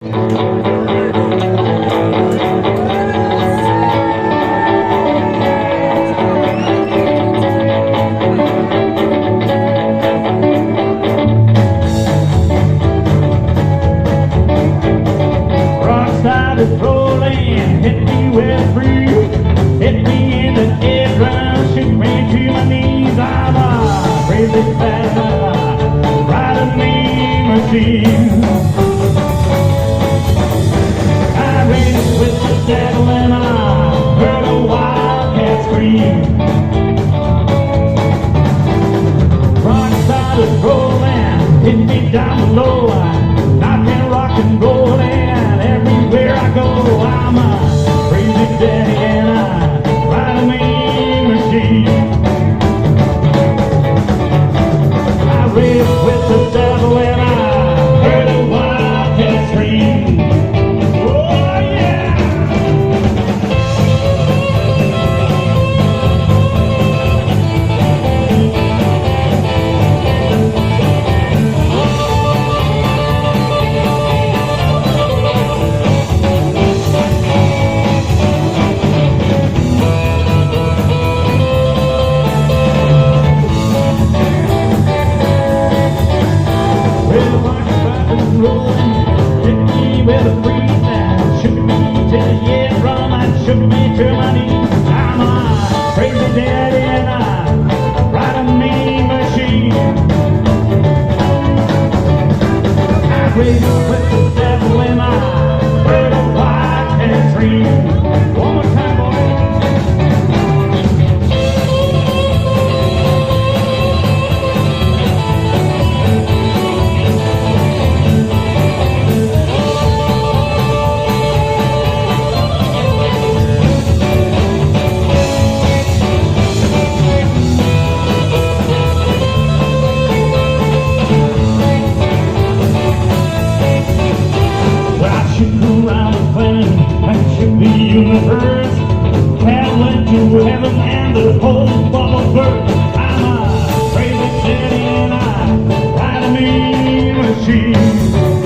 Started rolling, hit me with free, hit me in the eardrum, shook me to my knees. I'm a crazy fella, riding mean machine. I raced with the devil and I heard a wildcat scream. Rock started rolling, hit me down below, knocking rock and rolling. Everywhere I go, I'm a crazy daddy and I ride a mean machine. I raced with the devil and I heard a wildcat scream. Oh yeah! With a breeze and shook me to the eardrum and shook me to my knees. I'm a crazy daddy and I ride a mean machine. I raced with the devil and I heard a wildcat scream. One more time, boy. Universe, traveling to heaven and the whole bubble burst. I'm a crazy daddy and I ride a mean machine.